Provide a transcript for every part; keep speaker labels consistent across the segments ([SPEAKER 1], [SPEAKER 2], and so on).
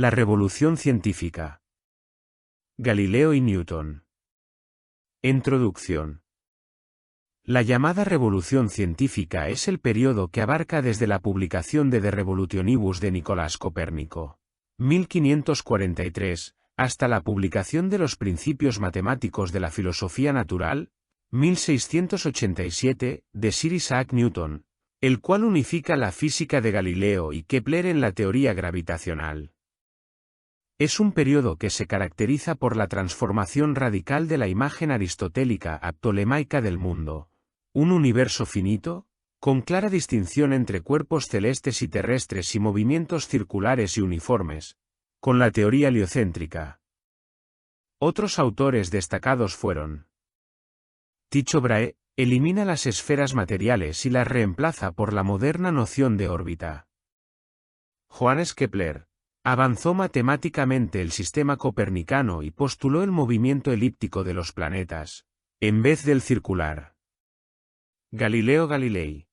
[SPEAKER 1] La revolución científica. Galileo y Newton. Introducción. La llamada revolución científica es el período que abarca desde la publicación de Revolutionibus de Nicolás Copérnico, 1543, hasta la publicación de los Principios Matemáticos de la Filosofía Natural, 1687, de Sir Isaac Newton, el cual unifica la física de Galileo y Kepler en la teoría gravitacional. Es un período que se caracteriza por la transformación radical de la imagen aristotélica a ptolemaica del mundo, un universo finito, con clara distinción entre cuerpos celestes y terrestres y movimientos circulares y uniformes, con la teoría heliocéntrica. Otros autores destacados fueron: Tycho Brahe elimina las esferas materiales y las reemplaza por la moderna noción de órbita. Johannes Kepler avanzó matemáticamente el sistema copernicano y postuló el movimiento elíptico de los planetas, en vez del circular. Galileo Galilei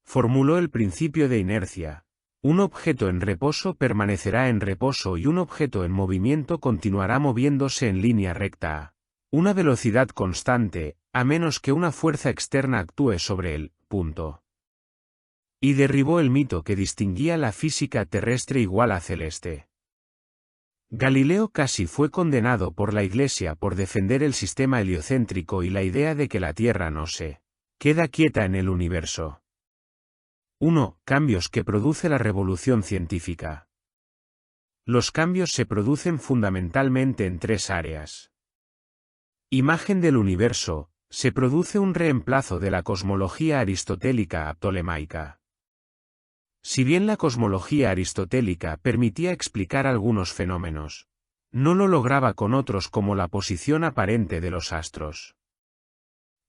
[SPEAKER 1] formuló el principio de inercia: un objeto en reposo permanecerá en reposo y un objeto en movimiento continuará moviéndose en línea recta a una velocidad constante, a menos que una fuerza externa actúe sobre él. Y derribó el mito que distinguía la física terrestre igual a celeste. Galileo casi fue condenado por la Iglesia por defender el sistema heliocéntrico y la idea de que la Tierra no se queda quieta en el universo. 1. Cambios que produce la revolución científica. Los cambios se producen fundamentalmente en tres áreas. Imagen del universo: se produce un reemplazo de la cosmología aristotélica a ptolemaica. Si bien la cosmología aristotélica permitía explicar algunos fenómenos, no lo lograba con otros como la posición aparente de los astros.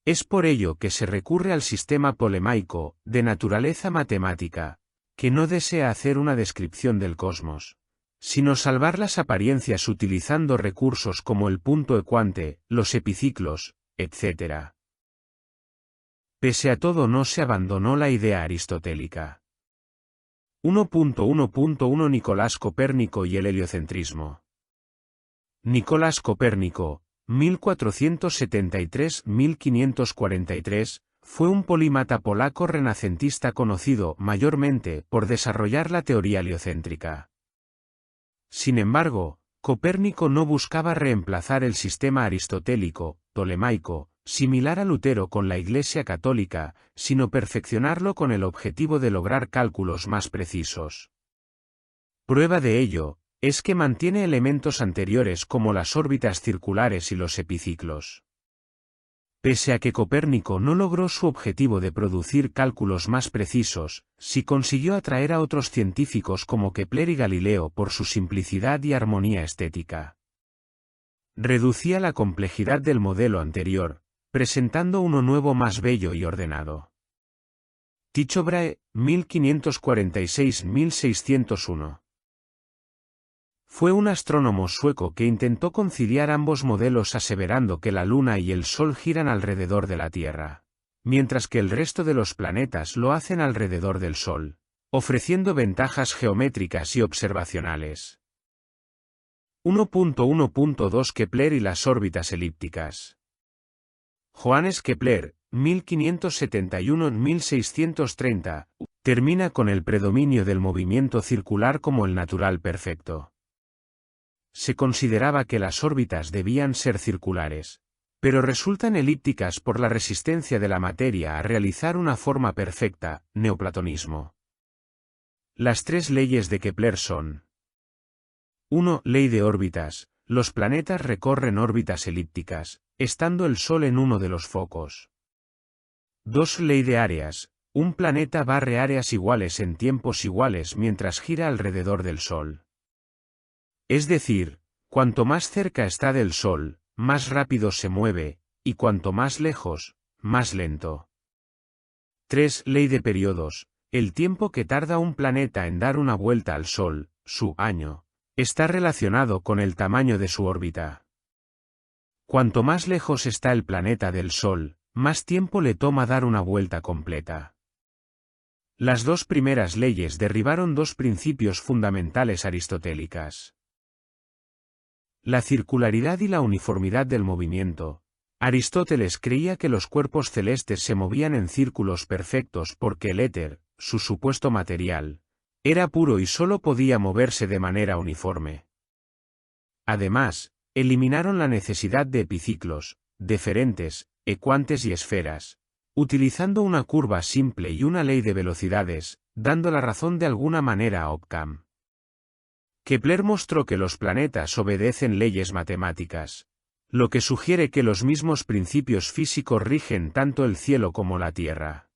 [SPEAKER 1] Es por ello que se recurre al sistema ptolemaico, de naturaleza matemática, que no desea hacer una descripción del cosmos, sino salvar las apariencias utilizando recursos como el punto ecuante, los epiciclos, etc. Pese a todo, no se abandonó la idea aristotélica. 1.1.1 Nicolás Copérnico y el heliocentrismo. Nicolás Copérnico, 1473-1543, fue un polímata polaco renacentista conocido mayormente por desarrollar la teoría heliocéntrica. Sin embargo, Copérnico no buscaba reemplazar el sistema aristotélico, ptolemaico, similar a Lutero con la Iglesia Católica, sino perfeccionarlo con el objetivo de lograr cálculos más precisos. Prueba de ello es que mantiene elementos anteriores como las órbitas circulares y los epiciclos. Pese a que Copérnico no logró su objetivo de producir cálculos más precisos, sí consiguió atraer a otros científicos como Kepler y Galileo por su simplicidad y armonía estética. Reducía la complejidad del modelo anterior, presentando uno nuevo más bello y ordenado. Tycho Brahe, 1546-1601. Fue un astrónomo sueco que intentó conciliar ambos modelos aseverando que la Luna y el Sol giran alrededor de la Tierra, mientras que el resto de los planetas lo hacen alrededor del Sol, ofreciendo ventajas geométricas y observacionales. 1.1.2 Kepler y las órbitas elípticas. Johannes Kepler, 1571-1630, termina con el predominio del movimiento circular como el natural perfecto. Se consideraba que las órbitas debían ser circulares, pero resultan elípticas por la resistencia de la materia a realizar una forma perfecta, neoplatonismo. Las tres leyes de Kepler son: 1. Ley de órbitas: los planetas recorren órbitas elípticas, estando el Sol en uno de los focos. 2. Ley de áreas: un planeta barre áreas iguales en tiempos iguales mientras gira alrededor del Sol. Es decir, cuanto más cerca está del Sol, más rápido se mueve, y cuanto más lejos, más lento. 3. Ley de periodos: el tiempo que tarda un planeta en dar una vuelta al Sol, su año, está relacionado con el tamaño de su órbita. Cuanto más lejos está el planeta del Sol, más tiempo le toma dar una vuelta completa. Las dos primeras leyes derribaron dos principios fundamentales aristotélicas: la circularidad y la uniformidad del movimiento. Aristóteles creía que los cuerpos celestes se movían en círculos perfectos porque el éter, su supuesto material, era puro y sólo podía moverse de manera uniforme. Además, eliminaron la necesidad de epiciclos, deferentes, ecuantes y esferas, utilizando una curva simple y una ley de velocidades, dando la razón de alguna manera a Occam. Kepler mostró que los planetas obedecen leyes matemáticas, lo que sugiere que los mismos principios físicos rigen tanto el cielo como la Tierra.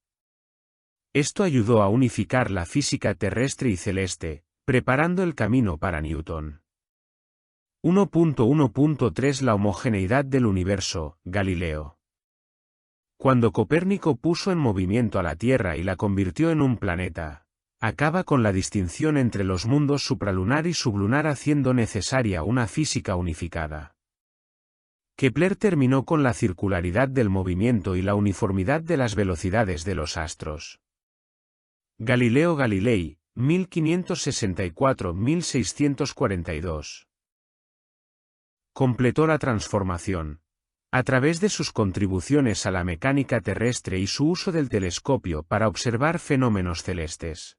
[SPEAKER 1] Esto ayudó a unificar la física terrestre y celeste, preparando el camino para Newton. 1.1.3 La homogeneidad del universo, Galileo. Cuando Copérnico puso en movimiento a la Tierra y la convirtió en un planeta, acaba con la distinción entre los mundos supralunar y sublunar, haciendo necesaria una física unificada. Kepler terminó con la circularidad del movimiento y la uniformidad de las velocidades de los astros. Galileo Galilei, 1564-1642. Completó la transformación, a través de sus contribuciones a la mecánica terrestre y su uso del telescopio para observar fenómenos celestes.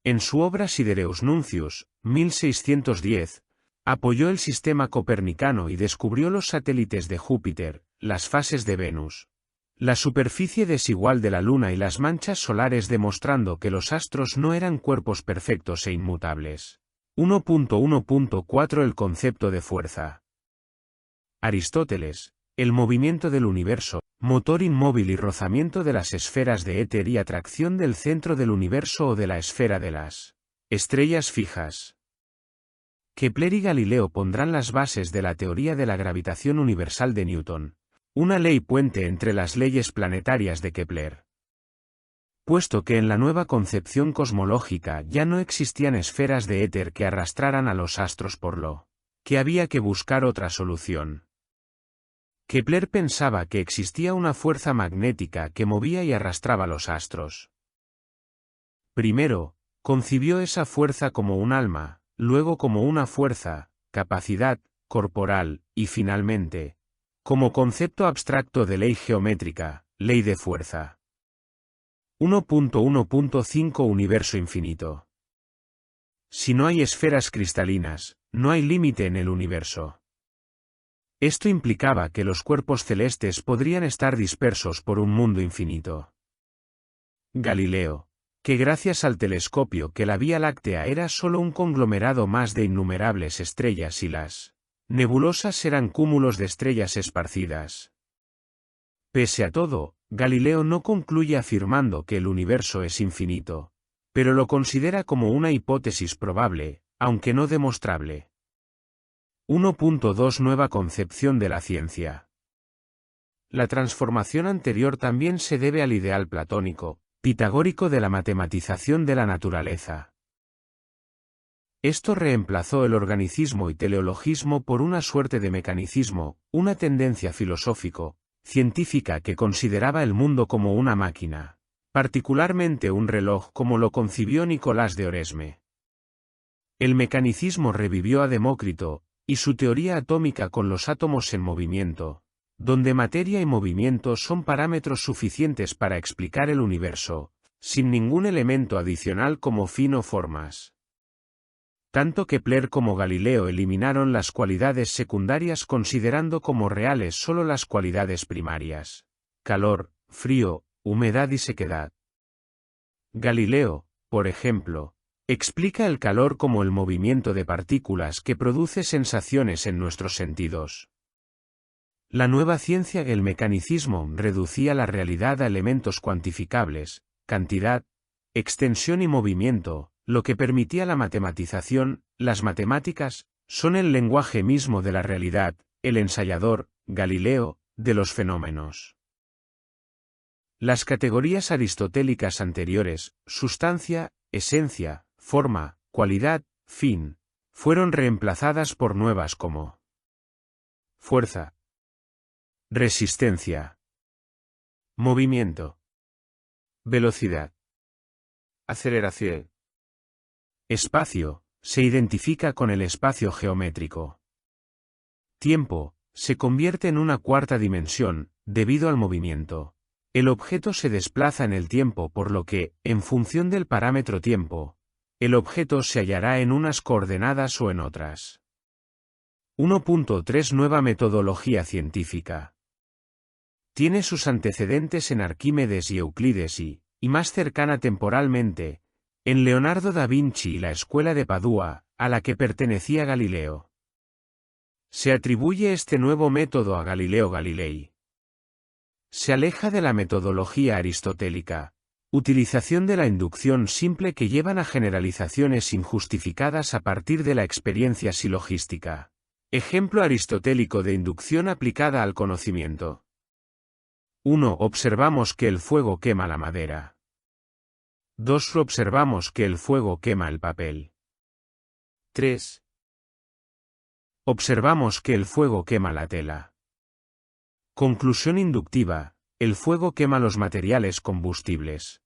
[SPEAKER 1] En su obra Sidereus Nuncius, 1610, apoyó el sistema copernicano y descubrió los satélites de Júpiter, las fases de Venus, la superficie desigual de la Luna y las manchas solares, demostrando que los astros no eran cuerpos perfectos e inmutables. 1.1.4 El concepto de fuerza. Aristóteles, el movimiento del universo, motor inmóvil y rozamiento de las esferas de éter y atracción del centro del universo o de la esfera de las estrellas fijas. Kepler y Galileo pondrán las bases de la teoría de la gravitación universal de Newton, una ley puente entre las leyes planetarias de Kepler. Puesto que en la nueva concepción cosmológica ya no existían esferas de éter que arrastraran a los astros, por lo que había que buscar otra solución. Kepler pensaba que existía una fuerza magnética que movía y arrastraba los astros. Primero, concibió esa fuerza como un alma, luego como una fuerza, capacidad, corporal, y finalmente, como concepto abstracto de ley geométrica, ley de fuerza. 1.1.5 Universo infinito. Si no hay esferas cristalinas, no hay límite en el universo. Esto implicaba que los cuerpos celestes podrían estar dispersos por un mundo infinito. Galileo, que gracias al telescopio que la Vía Láctea era solo un conglomerado más de innumerables estrellas y las nebulosas eran cúmulos de estrellas esparcidas. Pese a todo, Galileo no concluye afirmando que el universo es infinito, pero lo considera como una hipótesis probable, aunque no demostrable. 1.2 Nueva concepción de la ciencia. La transformación anterior también se debe al ideal platónico, pitagórico de la matematización de la naturaleza. Esto reemplazó el organicismo y teleologismo por una suerte de mecanicismo, una tendencia científica que consideraba el mundo como una máquina, particularmente un reloj como lo concibió Nicolás de Oresme. El mecanicismo revivió a Demócrito y su teoría atómica con los átomos en movimiento, donde materia y movimiento son parámetros suficientes para explicar el universo, sin ningún elemento adicional como fin o formas. Tanto Kepler como Galileo eliminaron las cualidades secundarias considerando como reales solo las cualidades primarias: calor, frío, humedad y sequedad. Galileo, por ejemplo, explica el calor como el movimiento de partículas que produce sensaciones en nuestros sentidos. La nueva ciencia, el mecanicismo, reducía la realidad a elementos cuantificables, cantidad, extensión y movimiento, lo que permitía la matematización. Las matemáticas son el lenguaje mismo de la realidad, el ensayador, Galileo, de los fenómenos. Las categorías aristotélicas anteriores, sustancia, esencia, forma, cualidad, fin, fueron reemplazadas por nuevas como fuerza, resistencia, movimiento, velocidad.
[SPEAKER 2] Aceleración.
[SPEAKER 1] Espacio, se identifica con el espacio geométrico. Tiempo, se convierte en una cuarta dimensión, debido al movimiento. El objeto se desplaza en el tiempo por lo que, en función del parámetro tiempo, el objeto se hallará en unas coordenadas o en otras. 1.3 Nueva metodología científica. Tiene sus antecedentes en Arquímedes y Euclides y más cercana temporalmente, en Leonardo da Vinci y la Escuela de Padua, a la que pertenecía Galileo. Se atribuye este nuevo método a Galileo Galilei. Se aleja de la metodología aristotélica, utilización de la inducción simple que llevan a generalizaciones injustificadas a partir de la experiencia silogística. Ejemplo aristotélico de inducción aplicada al conocimiento. 1. Observamos que el fuego quema la madera. 2. Observamos que el fuego quema el papel. 3. Observamos que el fuego quema la tela. Conclusión inductiva, el fuego quema los materiales combustibles.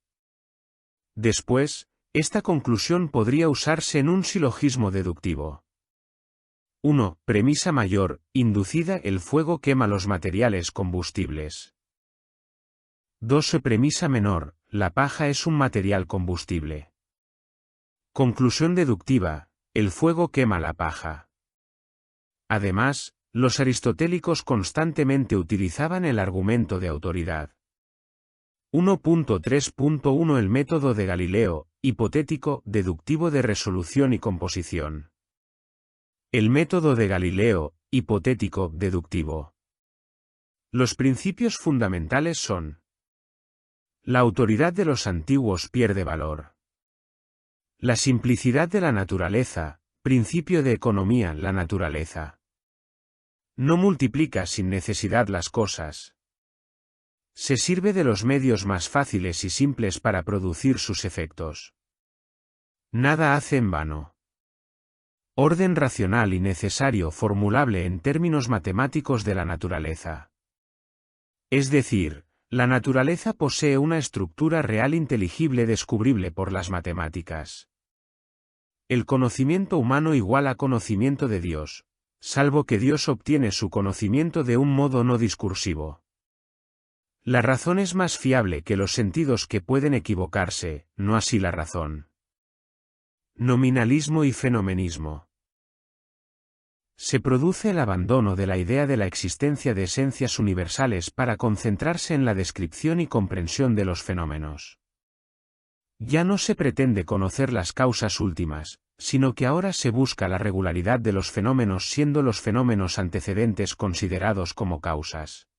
[SPEAKER 1] Después, esta conclusión podría usarse en un silogismo deductivo. 1. Premisa mayor, inducida: el fuego quema los materiales combustibles. 2. Premisa menor, la paja es un material combustible. Conclusión deductiva, el fuego quema la paja. Además, los aristotélicos constantemente utilizaban el argumento de autoridad. 1.3.1 El método de Galileo, hipotético, deductivo de resolución y composición. El método de Galileo, hipotético, deductivo. Los principios fundamentales son: la autoridad de los antiguos pierde valor. La simplicidad de la naturaleza, principio de economía. La naturaleza no multiplica sin necesidad las cosas. Se sirve de los medios más fáciles y simples para producir sus efectos. Nada hace en vano. Orden racional y necesario formulable en términos matemáticos de la naturaleza. Es decir, la naturaleza posee una estructura real inteligible descubrible por las matemáticas. El conocimiento humano igual a conocimiento de Dios, salvo que Dios obtiene su conocimiento de un modo no discursivo. La razón es más fiable que los sentidos que pueden equivocarse, no así la razón. Nominalismo y fenomenismo. Se produce el abandono de la idea de la existencia de esencias universales para concentrarse en la descripción y comprensión de los fenómenos. Ya no se pretende conocer las causas últimas, sino que ahora se busca la regularidad de los fenómenos, siendo los fenómenos antecedentes considerados como causas.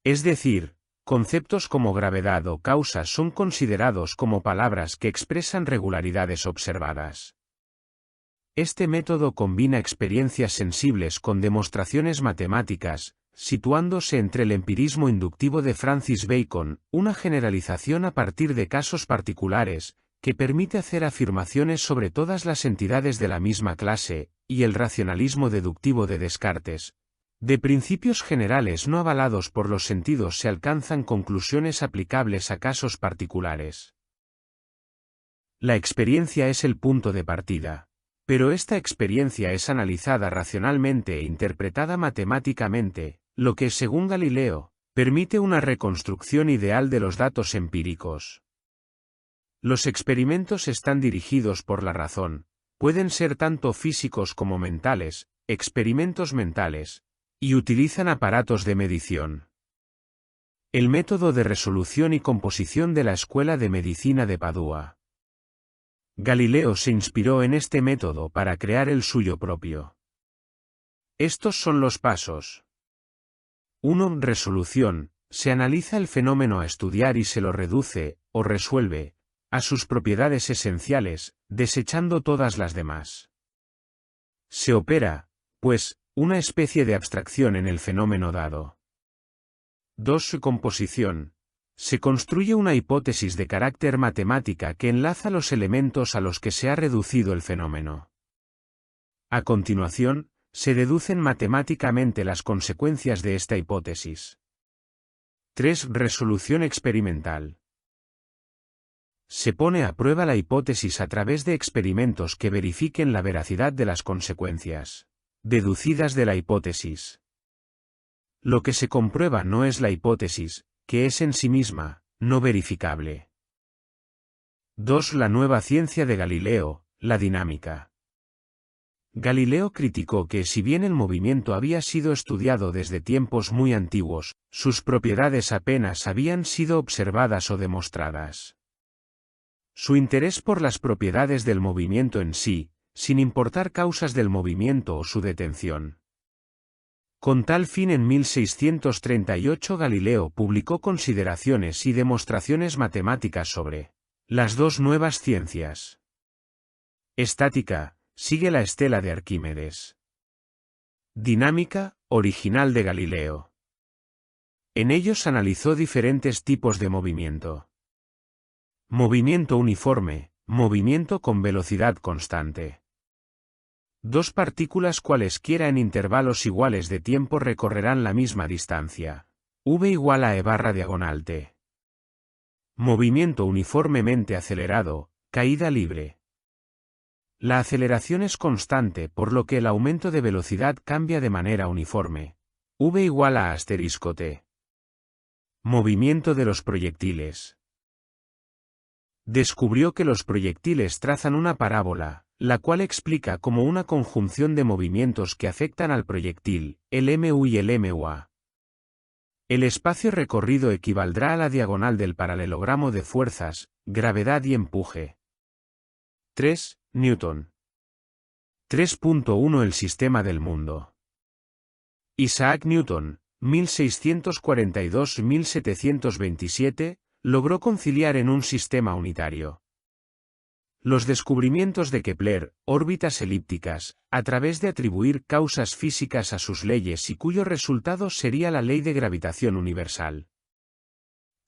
[SPEAKER 1] Es decir, conceptos como gravedad o causa son considerados como palabras que expresan regularidades observadas. Este método combina experiencias sensibles con demostraciones matemáticas, situándose entre el empirismo inductivo de Francis Bacon, una generalización a partir de casos particulares, que permite hacer afirmaciones sobre todas las entidades de la misma clase, y el racionalismo deductivo de Descartes. De principios generales no avalados por los sentidos se alcanzan conclusiones aplicables a casos particulares. La experiencia es el punto de partida. Pero esta experiencia es analizada racionalmente e interpretada matemáticamente, lo que, según Galileo, permite una reconstrucción ideal de los datos empíricos. Los experimentos están dirigidos por la razón, pueden ser tanto físicos como mentales, experimentos mentales, y utilizan aparatos de medición. El método de resolución y composición de la Escuela de Medicina de Padua. Galileo se inspiró en este método para crear el suyo propio. Estos son los pasos. 1. Resolución. Se analiza el fenómeno a estudiar y se lo reduce, o resuelve, a sus propiedades esenciales, desechando todas las demás. Se opera, pues, una especie de abstracción en el fenómeno dado. 2. Composición. Se construye una hipótesis de carácter matemática que enlaza los elementos a los que se ha reducido el fenómeno. A continuación, se deducen matemáticamente las consecuencias de esta hipótesis. 3. Resolución experimental. Se pone a prueba la hipótesis a través de experimentos que verifiquen la veracidad de las consecuencias deducidas de la hipótesis. Lo que se comprueba no es la hipótesis, que es en sí misma no verificable. 2. La nueva ciencia de Galileo, la dinámica. Galileo criticó que si bien el movimiento había sido estudiado desde tiempos muy antiguos, sus propiedades apenas habían sido observadas o demostradas. Su interés por las propiedades del movimiento en sí, sin importar causas del movimiento o su detención. Con tal fin en 1638 Galileo publicó consideraciones y demostraciones matemáticas sobre las dos nuevas ciencias. Estática, sigue la estela de Arquímedes. Dinámica, original de Galileo. En ellos analizó diferentes tipos de movimiento. Movimiento uniforme, movimiento con velocidad constante. Dos partículas cualesquiera en intervalos iguales de tiempo recorrerán la misma distancia. V igual a E barra diagonal T. Movimiento uniformemente acelerado, caída libre. La aceleración es constante por lo que el aumento de velocidad cambia de manera uniforme. V igual a asterisco T. Movimiento de los proyectiles. Descubrió que los proyectiles trazan una parábola, la cual explica como una conjunción de movimientos que afectan al proyectil, el MU y el MUA. El espacio recorrido equivaldrá a la diagonal del paralelogramo de fuerzas, gravedad y empuje. 3. Newton. 3.1 El sistema del mundo. Isaac Newton, 1642-1727, logró conciliar en un sistema unitario los descubrimientos de Kepler, órbitas elípticas, a través de atribuir causas físicas a sus leyes y cuyo resultado sería la ley de gravitación universal.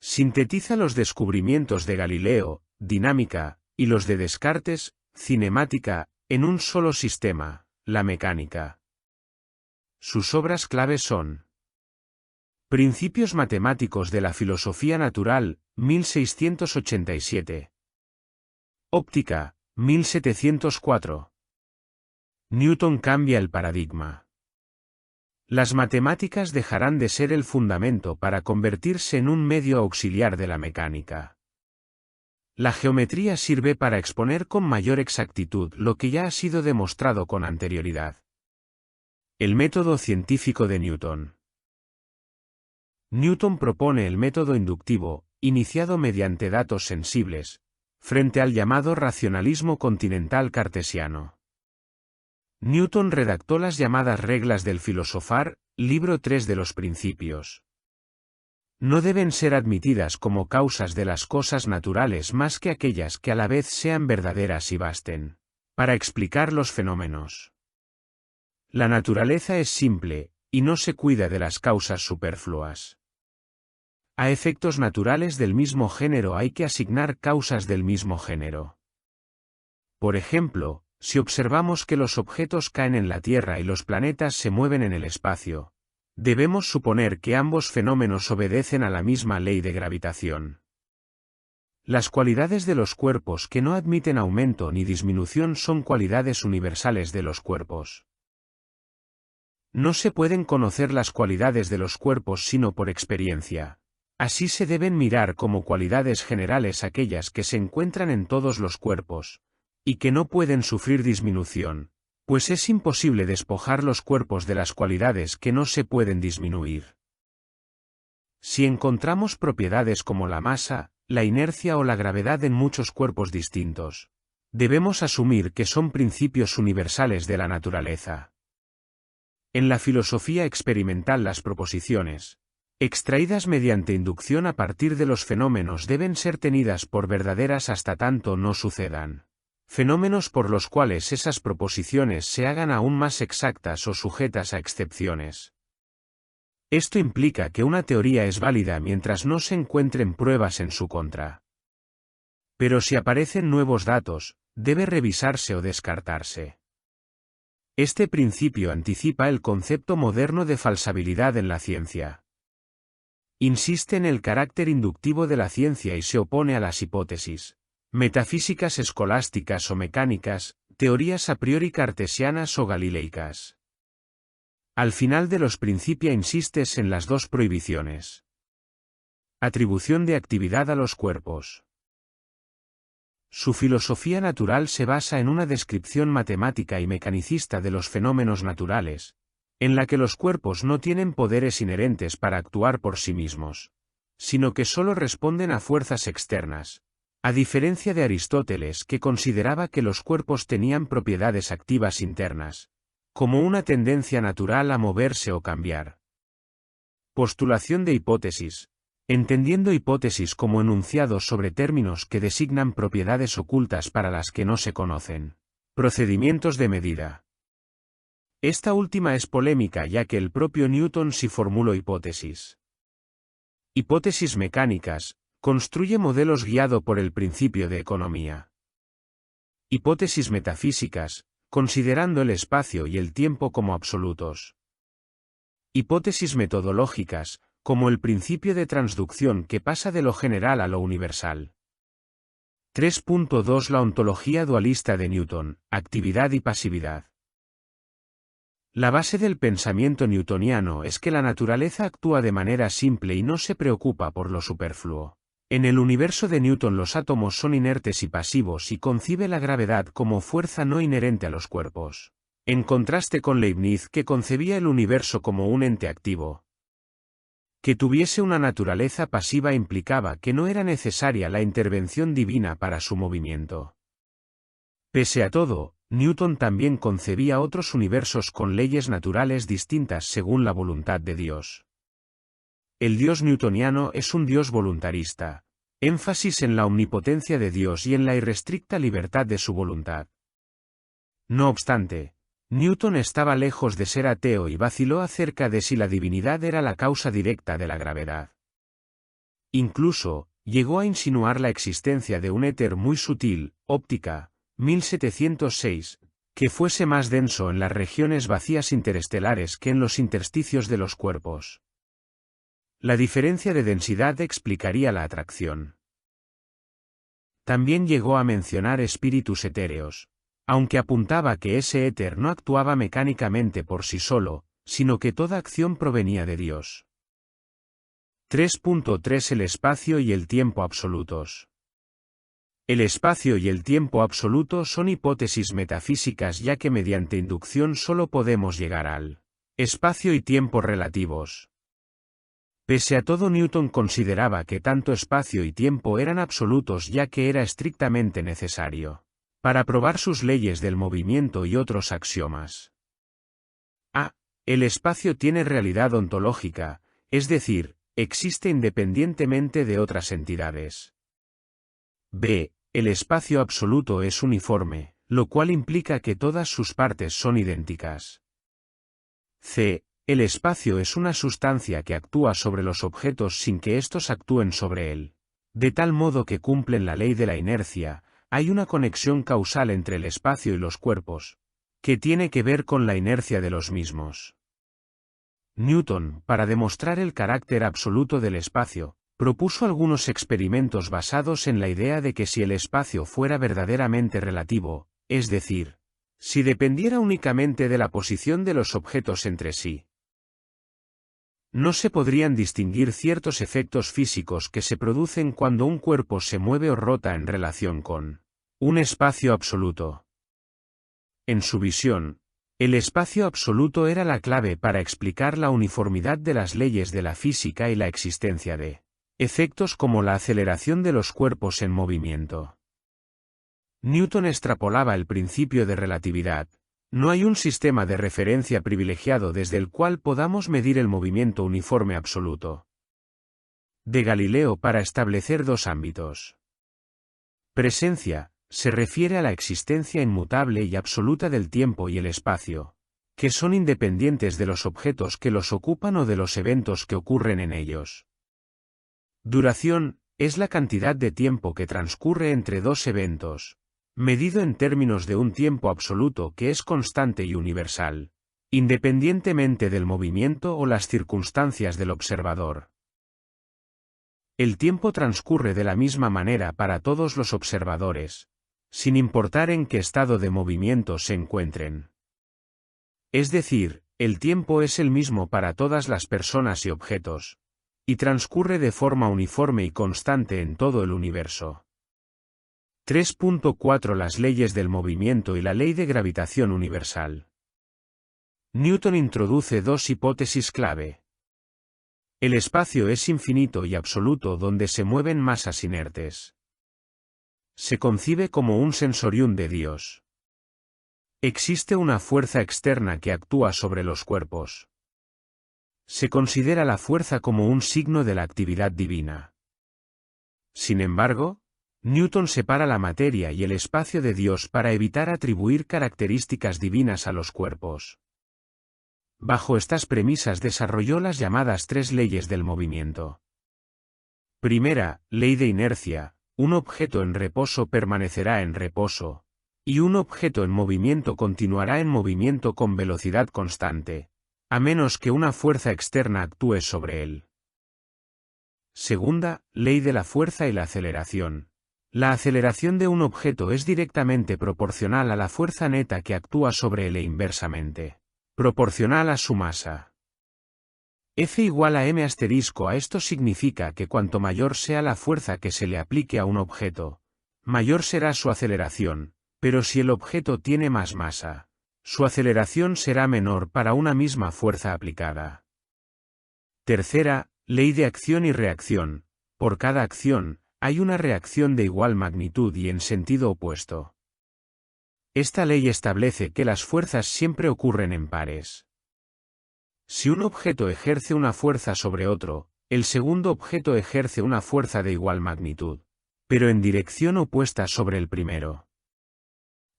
[SPEAKER 1] Sintetiza los descubrimientos de Galileo, dinámica, y los de Descartes, cinemática, en un solo sistema, la mecánica. Sus obras clave son: Principios matemáticos de la filosofía natural, 1687. Óptica, 1704. Newton cambia el paradigma. Las matemáticas dejarán de ser el fundamento para convertirse en un medio auxiliar de la mecánica. La geometría sirve para exponer con mayor exactitud lo que ya ha sido demostrado con anterioridad. El método científico de Newton. Newton propone el método inductivo, iniciado mediante datos sensibles, frente al llamado racionalismo continental cartesiano. Newton redactó las llamadas reglas del filosofar, libro 3 de los Principios. No deben ser admitidas como causas de las cosas naturales más que aquellas que a la vez sean verdaderas y basten para explicar los fenómenos. La naturaleza es simple, y no se cuida de las causas superfluas. A efectos naturales del mismo género hay que asignar causas del mismo género. Por ejemplo, si observamos que los objetos caen en la Tierra y los planetas se mueven en el espacio, debemos suponer que ambos fenómenos obedecen a la misma ley de gravitación. Las cualidades de los cuerpos que no admiten aumento ni disminución son cualidades universales de los cuerpos. No se pueden conocer las cualidades de los cuerpos sino por experiencia. Así se deben mirar como cualidades generales aquellas que se encuentran en todos los cuerpos, y que no pueden sufrir disminución, pues es imposible despojar los cuerpos de las cualidades que no se pueden disminuir. Si encontramos propiedades como la masa, la inercia o la gravedad en muchos cuerpos distintos, debemos asumir que son principios universales de la naturaleza. En la filosofía experimental las proposiciones, extraídas mediante inducción a partir de los fenómenos deben ser tenidas por verdaderas hasta tanto no sucedan fenómenos por los cuales esas proposiciones se hagan aún más exactas o sujetas a excepciones. Esto implica que una teoría es válida mientras no se encuentren pruebas en su contra. Pero si aparecen nuevos datos, debe revisarse o descartarse. Este principio anticipa el concepto moderno de falsabilidad en la ciencia. Insiste en el carácter inductivo de la ciencia y se opone a las hipótesis, Metafísicas escolásticas o mecánicas, teorías a priori cartesianas o galileicas. Al final de los Principia insistes en las dos prohibiciones. Atribución de actividad a los cuerpos. Su filosofía natural se basa en una descripción matemática y mecanicista de los fenómenos naturales, en la que los cuerpos no tienen poderes inherentes para actuar por sí mismos, sino que solo responden a fuerzas externas, a diferencia de Aristóteles, que consideraba que los cuerpos tenían propiedades activas internas, como una tendencia natural a moverse o cambiar. Postulación de hipótesis. Entendiendo hipótesis como enunciados sobre términos que designan propiedades ocultas para las que no se conocen. Procedimientos de medida. Esta última es polémica ya que el propio Newton sí formuló hipótesis. Hipótesis mecánicas. Construye modelos guiado por el principio de economía. Hipótesis metafísicas. Considerando el espacio y el tiempo como absolutos. Hipótesis metodológicas, como el principio de transducción que pasa de lo general a lo universal. 3.2 La ontología dualista de Newton, actividad y pasividad. La base del pensamiento newtoniano es que la naturaleza actúa de manera simple y no se preocupa por lo superfluo. En el universo de Newton los átomos son inertes y pasivos y concibe la gravedad como fuerza no inherente a los cuerpos. En contraste con Leibniz, que concebía el universo como un ente activo. Que tuviese una naturaleza pasiva implicaba que no era necesaria la intervención divina para su movimiento. Pese a todo, Newton también concebía otros universos con leyes naturales distintas según la voluntad de Dios. El Dios newtoniano es un Dios voluntarista, énfasis en la omnipotencia de Dios y en la irrestricta libertad de su voluntad. No obstante, Newton estaba lejos de ser ateo y vaciló acerca de si la divinidad era la causa directa de la gravedad. Incluso, llegó a insinuar la existencia de un éter muy sutil, óptica, 1706, que fuese más denso en las regiones vacías interestelares que en los intersticios de los cuerpos. La diferencia de densidad explicaría la atracción. También llegó a mencionar espíritus etéreos, aunque apuntaba que ese éter no actuaba mecánicamente por sí solo, sino que toda acción provenía de Dios. 3.3 El espacio y el tiempo absolutos. El espacio y el tiempo absoluto son hipótesis metafísicas ya que mediante inducción solo podemos llegar al espacio y tiempo relativos. Pese a todo, Newton consideraba que tanto espacio y tiempo eran absolutos ya que era estrictamente necesario para probar sus leyes del movimiento y otros axiomas. A. El espacio tiene realidad ontológica, es decir, existe independientemente de otras entidades. B. El espacio absoluto es uniforme, lo cual implica que todas sus partes son idénticas. C. El espacio es una sustancia que actúa sobre los objetos sin que éstos actúen sobre él. De tal modo que cumplen la ley de la inercia, hay una conexión causal entre el espacio y los cuerpos, que tiene que ver con la inercia de los mismos. Newton, para demostrar el carácter absoluto del espacio, propuso algunos experimentos basados en la idea de que si el espacio fuera verdaderamente relativo, es decir, si dependiera únicamente de la posición de los objetos entre sí, no se podrían distinguir ciertos efectos físicos que se producen cuando un cuerpo se mueve o rota en relación con un espacio absoluto. En su visión, el espacio absoluto era la clave para explicar la uniformidad de las leyes de la física y la existencia de efectos como la aceleración de los cuerpos en movimiento. Newton extrapolaba el principio de relatividad. No hay un sistema de referencia privilegiado desde el cual podamos medir el movimiento uniforme absoluto de Galileo para establecer dos ámbitos. Presencia, se refiere a la existencia inmutable y absoluta del tiempo y el espacio, que son independientes de los objetos que los ocupan o de los eventos que ocurren en ellos. Duración, es la cantidad de tiempo que transcurre entre dos eventos, medido en términos de un tiempo absoluto que es constante y universal, independientemente del movimiento o las circunstancias del observador. El tiempo transcurre de la misma manera para todos los observadores, sin importar en qué estado de movimiento se encuentren. Es decir, el tiempo es el mismo para todas las personas y objetos, y transcurre de forma uniforme y constante en todo el universo. 3.4 Las leyes del movimiento y la ley de gravitación universal. Newton introduce dos hipótesis clave. El espacio es infinito y absoluto donde se mueven masas inertes. Se concibe como un sensorium de Dios. Existe una fuerza externa que actúa sobre los cuerpos. Se considera la fuerza como un signo de la actividad divina. Sin embargo, Newton separa la materia y el espacio de Dios para evitar atribuir características divinas a los cuerpos. Bajo estas premisas desarrolló las llamadas tres leyes del movimiento. Primera, ley de inercia: un objeto en reposo permanecerá en reposo, y un objeto en movimiento continuará en movimiento con velocidad constante, a menos que una fuerza externa actúe sobre él. Segunda, ley de la fuerza y la aceleración. La aceleración de un objeto es directamente proporcional a la fuerza neta que actúa sobre él e inversamente proporcional a su masa. F igual a m asterisco. A esto significa que cuanto mayor sea la fuerza que se le aplique a un objeto, mayor será su aceleración, pero si el objeto tiene más masa, su aceleración será menor para una misma fuerza aplicada. Tercera, ley de acción y reacción: por cada acción, hay una reacción de igual magnitud y en sentido opuesto. Esta ley establece que las fuerzas siempre ocurren en pares. Si un objeto ejerce una fuerza sobre otro, el segundo objeto ejerce una fuerza de igual magnitud, pero en dirección opuesta sobre el primero.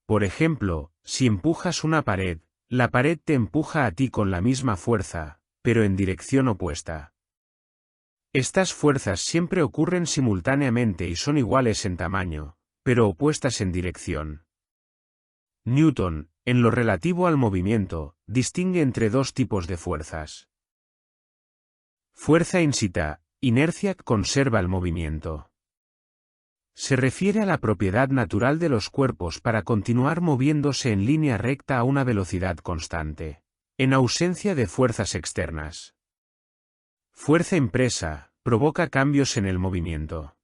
[SPEAKER 1] Por ejemplo, si empujas una pared, la pared te empuja a ti con la misma fuerza, pero en dirección opuesta. Estas fuerzas siempre ocurren simultáneamente y son iguales en tamaño, pero opuestas en dirección. Newton, en lo relativo al movimiento, distingue entre dos tipos de fuerzas. Fuerza incita: inercia conserva el movimiento. Se refiere a la propiedad natural de los cuerpos para continuar moviéndose en línea recta a una velocidad constante, en ausencia de fuerzas externas. Fuerza impresa: provoca cambios en el movimiento.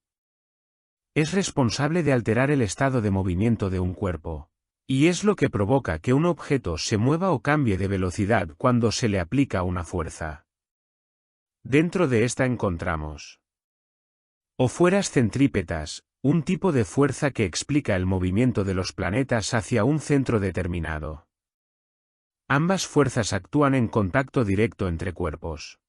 [SPEAKER 1] Es responsable de alterar el estado de movimiento de un cuerpo, y es lo que provoca que un objeto se mueva o cambie de velocidad cuando se le aplica una fuerza. Dentro de esta encontramos o fueras centrípetas, un tipo de fuerza que explica el movimiento de los planetas hacia un centro determinado. Ambas fuerzas actúan en contacto directo entre cuerpos.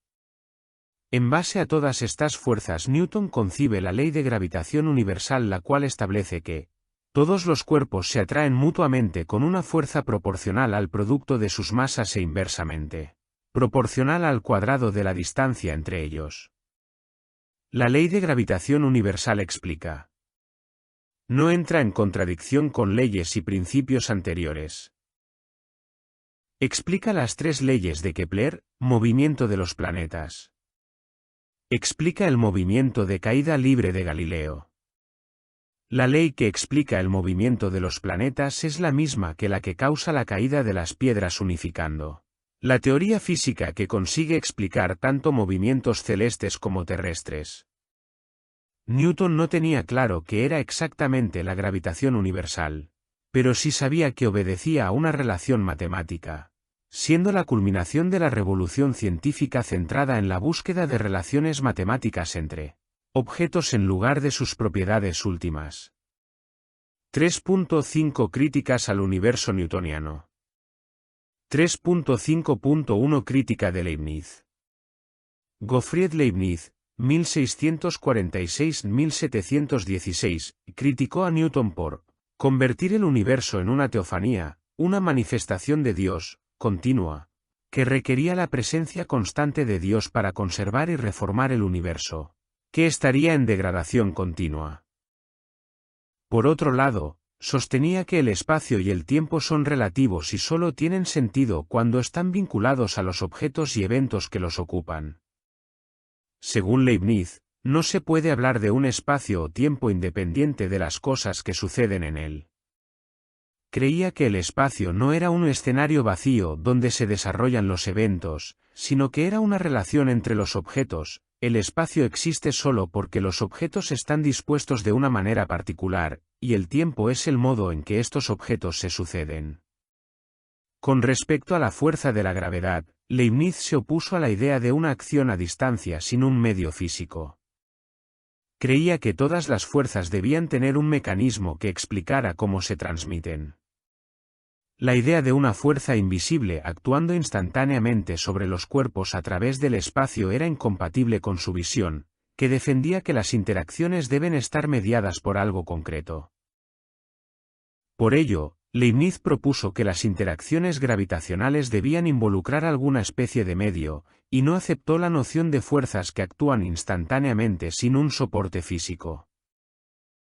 [SPEAKER 1] En base a todas estas fuerzas, Newton concibe la ley de gravitación universal, la cual establece que todos los cuerpos se atraen mutuamente con una fuerza proporcional al producto de sus masas e inversamente proporcional al cuadrado de la distancia entre ellos. La ley de gravitación universal explica. No entra en contradicción con leyes y principios anteriores. Explica las tres leyes de Kepler: movimiento de los planetas. Explica el movimiento de caída libre de Galileo. La ley que explica el movimiento de los planetas es la misma que la que causa la caída de las piedras, unificando la teoría física que consigue explicar tanto movimientos celestes como terrestres. Newton no tenía claro qué era exactamente la gravitación universal, pero sí sabía que obedecía a una relación matemática, siendo la culminación de la revolución científica centrada en la búsqueda de relaciones matemáticas entre objetos en lugar de sus propiedades últimas. 3.5 Críticas al universo newtoniano. 3.5.1 Crítica de Leibniz. Gottfried Leibniz, 1646-1716, criticó a Newton por convertir el universo en una teofanía, una manifestación de Dios, continua, que requería la presencia constante de Dios para conservar y reformar el universo, que estaría en degradación continua. Por otro lado, sostenía que el espacio y el tiempo son relativos y solo tienen sentido cuando están vinculados a los objetos y eventos que los ocupan. Según Leibniz, No se puede hablar de un espacio o tiempo independiente de las cosas que suceden en él. Creía que el espacio no era un escenario vacío donde se desarrollan los eventos, sino que era una relación entre los objetos. El espacio existe solo porque los objetos están dispuestos de una manera particular, y el tiempo es el modo en que estos objetos se suceden. Con respecto a la fuerza de la gravedad, Leibniz se opuso a la idea de una acción a distancia sin un medio físico. Creía que todas las fuerzas debían tener un mecanismo que explicara cómo se transmiten. La idea de una fuerza invisible actuando instantáneamente sobre los cuerpos a través del espacio era incompatible con su visión, que defendía que las interacciones deben estar mediadas por algo concreto. Por ello, Leibniz propuso que las interacciones gravitacionales debían involucrar alguna especie de medio, y no aceptó la noción de fuerzas que actúan instantáneamente sin un soporte físico.